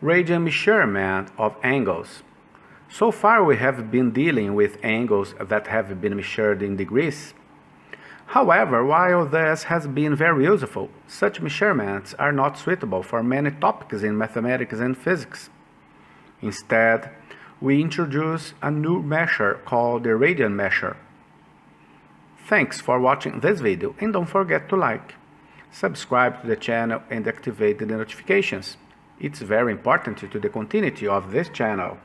Radian measurement of angles. So far we have been dealing with angles that have been measured in degrees. However, while this has been very useful, such measurements are not suitable for many topics in mathematics and physics. Instead, we introduce a new measure called the Radian Measure. Thanks for watching this video and don't forget to like, subscribe to the channel and activate the notifications. It's very important to the continuity of this channel.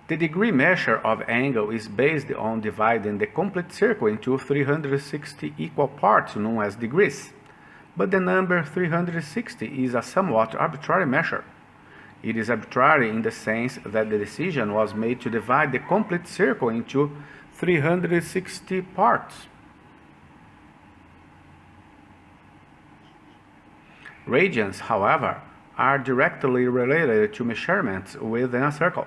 The degree measure of angle is based on dividing the complete circle into 360 equal parts known as degrees. But the number 360 is a somewhat arbitrary measure. It is arbitrary in the sense that the decision was made to divide the complete circle into 360 parts. Radians, however, are directly related to measurements within a circle.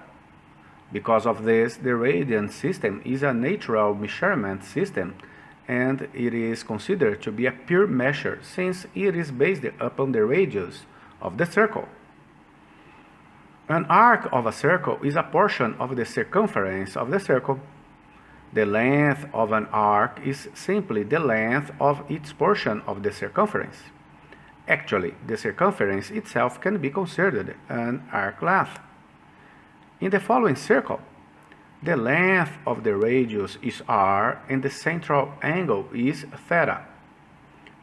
Because of this, the radian system is a natural measurement system, and it is considered to be a pure measure since it is based upon the radius of the circle. An arc of a circle is a portion of the circumference of the circle. The length of an arc is simply the length of its portion of the circumference. Actually, the circumference itself can be considered an arc length. In the following circle, the length of the radius is r and the central angle is theta.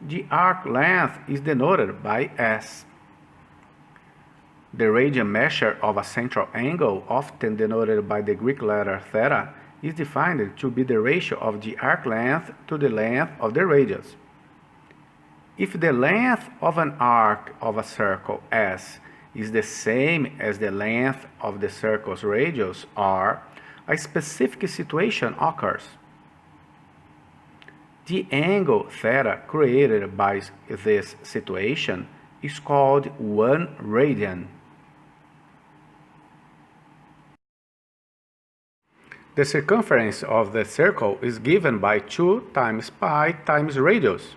The arc length is denoted by s. The radian measure of a central angle, often denoted by the Greek letter theta, is defined to be the ratio of the arc length to the length of the radius. If the length of an arc of a circle S is the same as the length of the circle's radius r, a specific situation occurs. The angle theta created by this situation is called 1 radian. The circumference of the circle is given by 2 times pi times radius.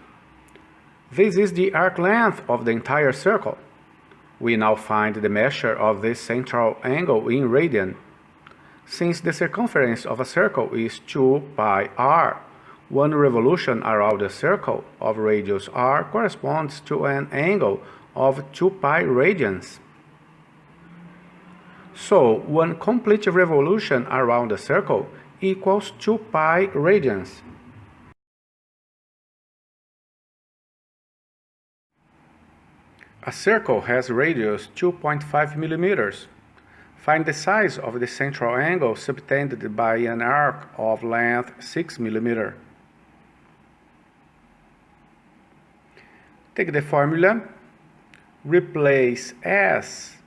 This is the arc length of the entire circle. We now find the measure of this central angle in radian. Since the circumference of a circle is 2 pi r, one revolution around the circle of radius r corresponds to an angle of 2 pi radians. So, one complete revolution around the circle equals 2 pi radians. A circle has radius 2.5 millimeters. Find the size of the central angle subtended by an arc of length 6 millimeters. Take the formula, replace S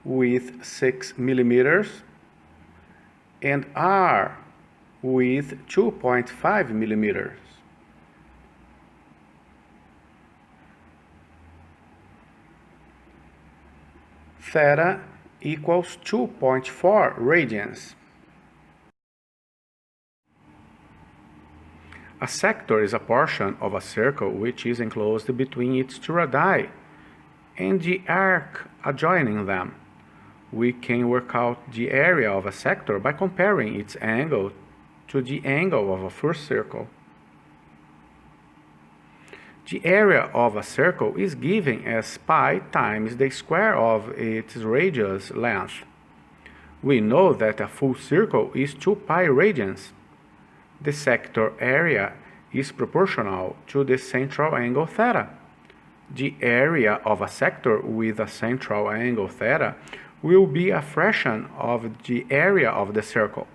with 6 millimeters and R with 2.5 millimeters. Theta equals 2.4 radians. A sector is a portion of a circle which is enclosed between its two radii and the arc adjoining them. We can work out the area of a sector by comparing its angle to the angle of a first circle. The area of a circle is given as pi times the square of its radius length. We know that a full circle is 2 pi radians. The sector area is proportional to the central angle theta. The area of a sector with a central angle theta will be a fraction of the area of the circle.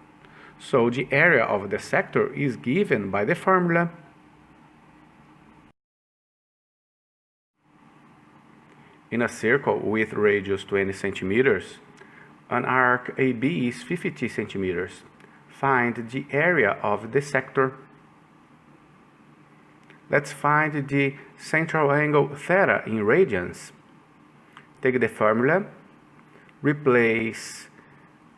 So the area of the sector is given by the formula. In a circle with radius 20 centimeters, an arc AB is 50 centimeters. Find the area of the sector. Let's find the central angle theta in radians. Take the formula, replace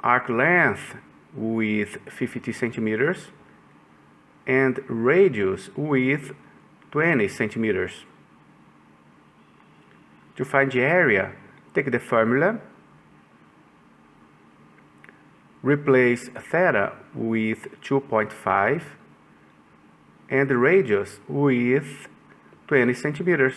arc length with 50 centimeters and radius with 20 centimeters. To find the area, take the formula, replace theta with 2.5 and the radius with 20 centimeters.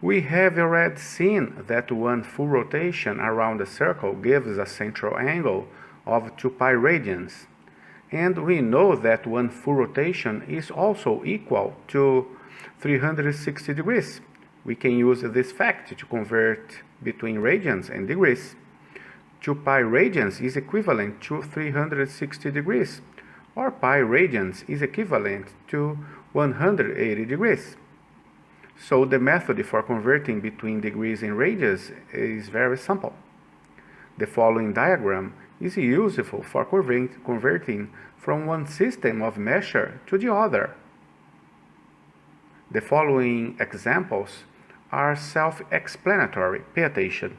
We have already seen that one full rotation around the circle gives a central angle of 2 pi radians, and we know that one full rotation is also equal to 360 degrees. We can use this fact to convert between radians and degrees. 2 pi radians is equivalent to 360 degrees, or pi radians is equivalent to 180 degrees. So the method for converting between degrees and radians is very simple. The following diagram is useful for converting from one system of measure to the other. The following examples are self-explanatory. Pay attention.